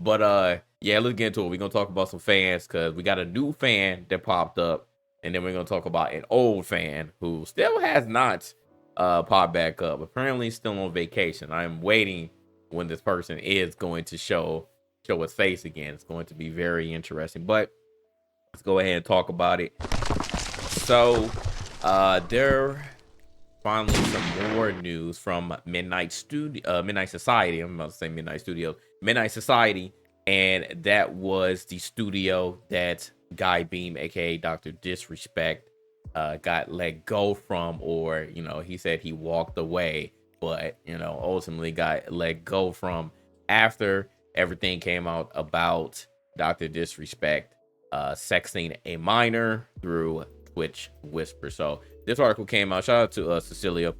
But yeah, let's get into it. We're gonna talk about some fans because we got a new fan that popped up, and then we're gonna talk about an old fan who still has not popped back up. Apparently still on vacation. I'm waiting when this person is going to show his face again. It's going to be very interesting. But let's go ahead and talk about it. So there finally some more news from Midnight Society. I'm about to say Midnight Studios, Midnight Society, and that was the studio that Guy Beam, aka Dr. Disrespect, got let go from, or he said he walked away, but ultimately got let go from after everything came out about Dr. Disrespect sexting a minor through Twitch Whisper. So this article came out. Shout out to Cecilia.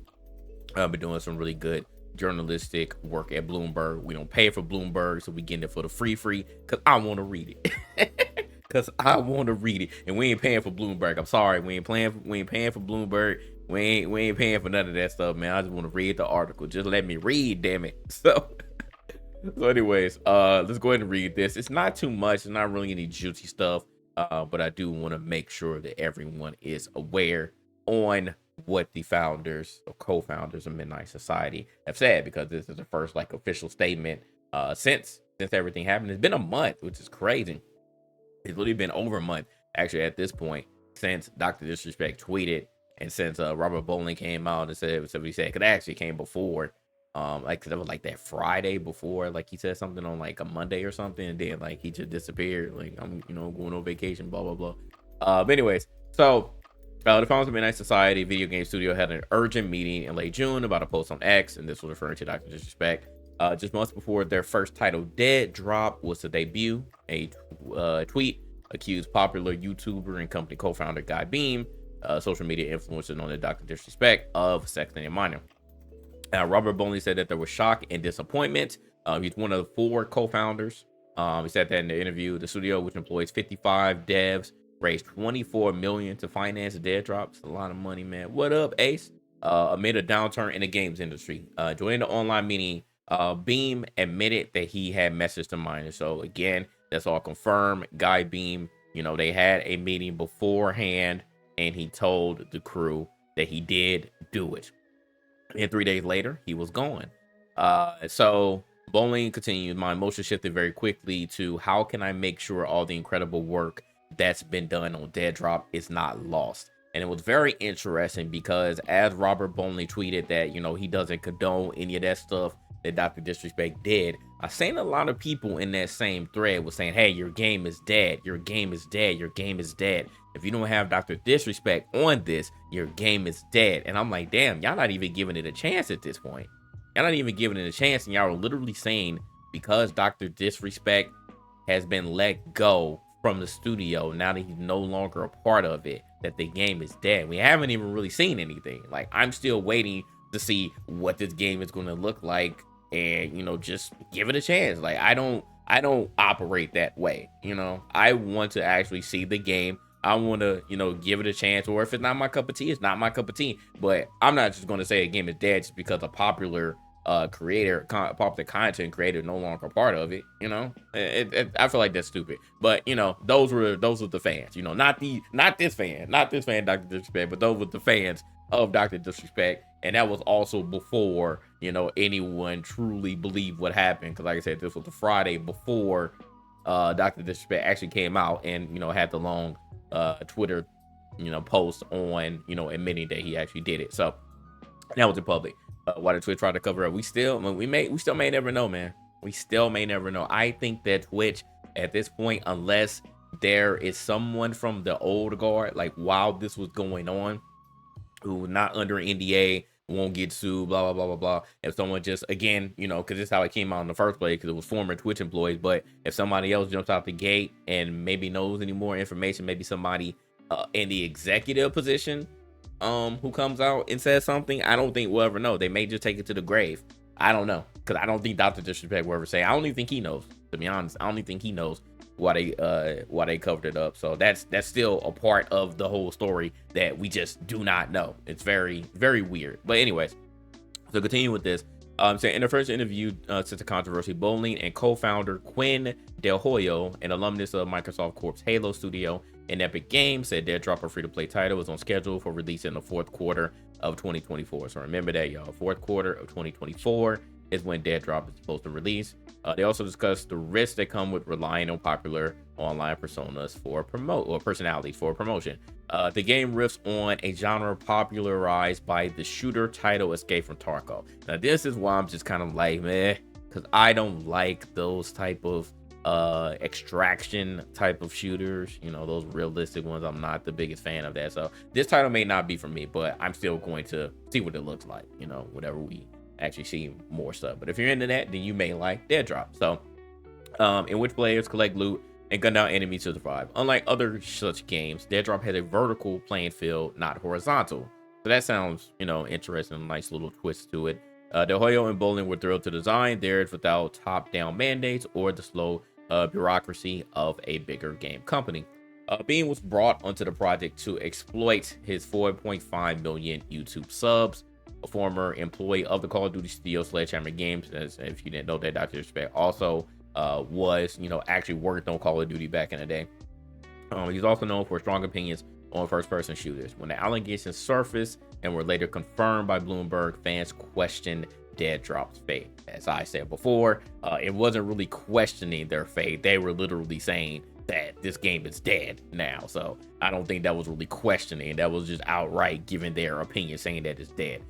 Been doing some really good journalistic work at Bloomberg. We don't pay for Bloomberg, so we getting it for the free because I want to read it. Because I want to read it, and we ain't paying for Bloomberg. I'm sorry, we ain't paying for Bloomberg. We ain't paying for none of that stuff, man. I just want to read the article. Just let me read, damn it. So anyways, let's go ahead and read this. It's not too much. It's not really any juicy stuff. But I do want to make sure that everyone is aware on what the founders or co-founders of Midnight Society have said, because this is the first official statement since everything happened. It's been a month, which is crazy. It's literally been over a month actually at this point since Dr. Disrespect tweeted, and since Robert Bowling came out and said what he said, because it actually came before. Cause it was that Friday before, he said something on a Monday or something, and then he just disappeared. I'm going on vacation, blah blah blah. But anyways, so the founders of Midnight Society video game studio had an urgent meeting in late June about a post on X, and this was referring to Dr. Disrespect. Just months before their first title, Dead Drop, was to debut, a tweet accused popular YouTuber and company co-founder Guy Beam, social media influencer known as Dr. Disrespect, of sexting a minor. Robert Bowling said that there was shock and disappointment. He's one of the 4 co-founders. He said that in the interview. The studio, which employs 55 devs, raised $24 million to finance Dead Drops. A lot of money, man. What up, Ace? Amid a downturn in the games industry. During the online meeting, Beam admitted that he had messaged the minor. So again, that's all confirmed. Guy Beam, they had a meeting beforehand, and he told the crew that he did do it. And 3 days later, he was gone. So Bowling continued. My emotion shifted very quickly to how can I make sure all the incredible work that's been done on Dead Drop is not lost. And it was very interesting because as Robert Bowling tweeted that, he doesn't condone any of that stuff that Dr. Disrespect did, I seen a lot of people in that same thread was saying, hey, your game is dead. Your game is dead. Your game is dead. If you don't have Dr. Disrespect on this, your game is dead. And I'm like, damn, y'all not even giving it a chance at this point. Y'all not even giving it a chance. And y'all are literally saying because Dr. Disrespect has been let go from the studio, now that he's no longer a part of it, that the game is dead. We haven't even really seen anything. I'm still waiting to see what this game is going to look like, and just give it a chance. I don't operate that way. I want to actually see the game. I want to give it a chance, or if it's not my cup of tea, it's not my cup of tea. But I'm not just going to say a game is dead just because a popular popular content creator no longer a part of it. I feel like that's stupid. But those were the fans. Not this fan, Dr. Disrespect, but those were the fans of Dr. Disrespect. And that was also before anyone truly believed what happened, because like I said, this was the Friday before Dr. Disrespect actually came out and had the long Twitter post on admitting that he actually did it. So that was in public. Why did Twitch try to cover up? We still may never know, man. We still may never know. I think that Twitch at this point, unless there is someone from the old guard, while this was going on, who not under NDA, won't get sued, blah blah blah blah blah. If someone just, again, because this is how it came out in the first place, because it was former Twitch employees. But if somebody else jumps out the gate and maybe knows any more information, maybe somebody in the executive position who comes out and says something, I don't think we'll ever know. They may just take it to the grave. I don't know, because I don't think Dr. Disrespect will ever say. I don't even think he knows, to be honest. I don't even think he knows why they covered it up. So that's still a part of the whole story that we just do not know. It's very, very weird. But anyways, so continue with this. So in the first interview since the controversy, Bowling and co-founder Quinn Del Hoyo, an alumnus of Microsoft Corp's Halo studio and Epic Games, said Dead Drop, a free-to-play title, is on schedule for release in the fourth quarter of 2024. So remember that, y'all. Fourth quarter of 2024 is when Dead Drop is supposed to release. They also discussed the risks that come with relying on popular online personas for personalities for promotion. The game riffs on a genre popularized by the shooter title Escape from Tarkov. Now, this is why I'm just kind of like, meh, because I don't like those type of extraction type of shooters, you know, those realistic ones. I'm not the biggest fan of that. So this title may not be for me, but I'm still going to see what it looks like, you know, whatever we actually see more stuff. But if you're into that, then you may like Dead Drop. So in which players collect loot and gun down enemies to survive. Unlike other such games, Dead Drop has a vertical playing field, not horizontal. So that sounds, you know, interesting, nice little twist to it. Del Hoyo and Bowling were thrilled to design theirs without top-down mandates or the slow bureaucracy of a bigger game company. Bean was brought onto the project to exploit his 4.5 million YouTube subs. A former employee of the Call of Duty studio Sledgehammer Games, as if you didn't know that, Dr. Respect also was, you know, actually worked on Call of Duty back in the day. He's also known for strong opinions on first-person shooters. When the allegations surfaced and were later confirmed by Bloomberg, fans questioned Dead Drop's fate. As I said before, it wasn't really questioning their fate. They were literally saying that this game is dead now. So I don't think that was really questioning. That was just outright giving their opinion, saying that it's dead.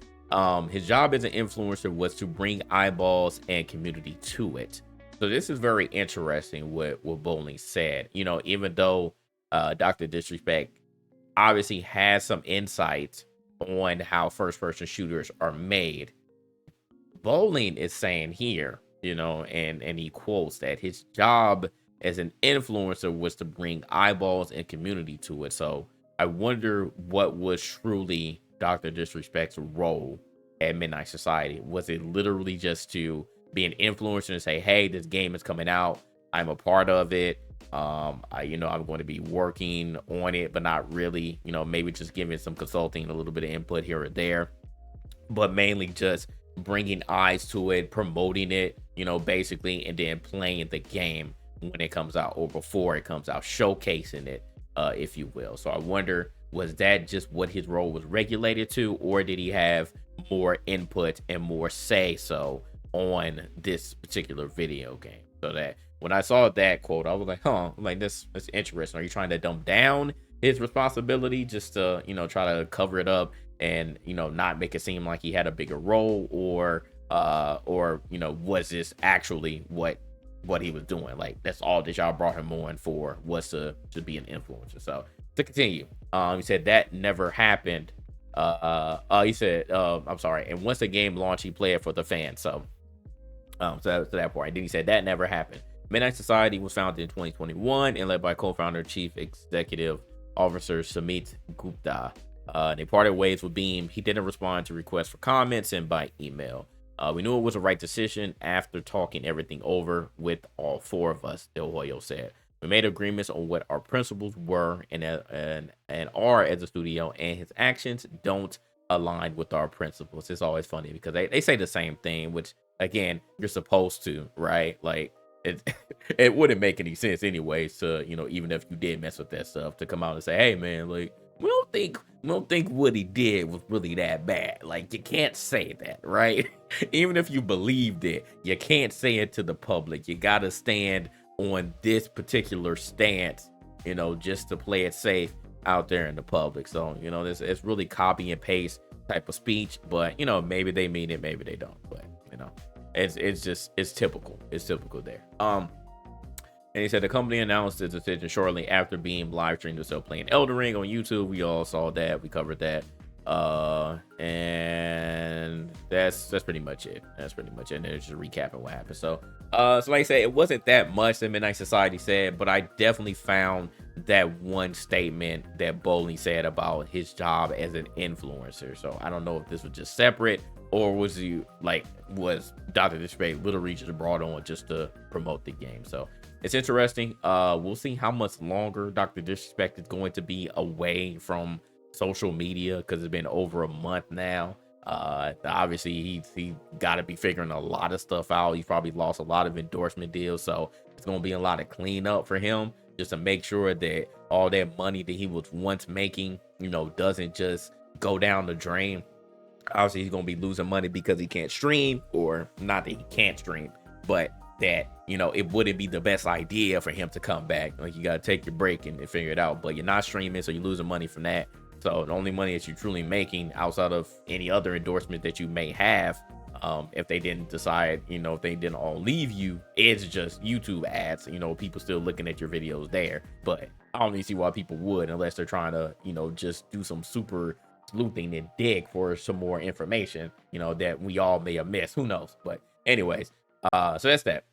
His job as an influencer was to bring eyeballs and community to it. So this is very interesting what Bowling said. You know, even though Dr. Disrespect obviously has some insight on how first-person shooters are made, Bowling is saying here, you know, and he quotes that his job as an influencer was to bring eyeballs and community to it. So I wonder what was truly Dr. Disrespect's role at Midnight Society. Was it literally just to be an influencer and say, hey, this game is coming out, I'm a part of it, I'm going to be working on it, but not really, you know, maybe just giving some consulting, a little bit of input here or there, but mainly just bringing eyes to it, promoting it, you know, basically, and then playing the game when it comes out or before it comes out, showcasing it, if you will. So I wonder, was that just what his role was regulated to, or did he have more input and more say so on this particular video game? So that when I saw that quote, I was like, huh, like that's interesting. Are you trying to dumb down his responsibility just to, you know, try to cover it up and, you know, not make it seem like he had a bigger role, or you know, was this actually what he was doing? Like, that's all that y'all brought him on for, was to be an influencer. So to continue, he said that never happened. He said, I'm sorry, and once the game launched, he played it for the fans. So to that point, then he said that never happened. Midnight Society was founded in 2021 and led by co-founder, chief executive officer Sumit Gupta. They parted ways with Beam. He didn't respond to requests for comments and by email. We knew it was the right decision after talking everything over with all four of us, Del Hoyo said. We made agreements on what our principles were and are as a studio, and his actions don't align with our principles. It's always funny because they say the same thing, which, again, you're supposed to, right? Like, it wouldn't make any sense anyways to, you know, even if you did mess with that stuff, to come out and say, hey man, like, we don't think what he did was really that bad. Like, you can't say that, right? Even if you believed it, you can't say it to the public. You gotta stand on this particular stance, you know, just to play it safe out there in the public. So, you know, it's really copy and paste type of speech, but, you know, maybe they mean it, maybe they don't, but, you know, it's typical there. And he said the company announced its decision shortly after being live streamed itself playing Elden Ring on YouTube. We all saw that, we covered that, and that's pretty much it. And it's just recapping what happened. So like I said, it wasn't that much that Midnight Society said, but I definitely found that one statement that Bowling said about his job as an influencer. So I don't know if this was just separate, or was Dr. Disrespect literally just brought on just to promote the game. So it's interesting. We'll see how much longer Dr. Disrespect is going to be away from social media, because it's been over a month now. Obviously he got to be figuring a lot of stuff out. He probably lost a lot of endorsement deals, so it's gonna be a lot of cleanup for him just to make sure that all that money that he was once making, doesn't just go down the drain. Obviously he's gonna be losing money because he can't stream, or not that he can't stream, but that it wouldn't be the best idea for him to come back. Like, you gotta take your break and figure it out. But you're not streaming, so you're losing money from that. So the only money that you're truly making outside of any other endorsement that you may have, if they didn't decide, if they didn't all leave you, is just YouTube ads. People still looking at your videos there. But I don't really see why people would, unless they're trying to, just do some super sleuthing and dig for some more information, that we all may have missed. Who knows? But anyways, so that's that.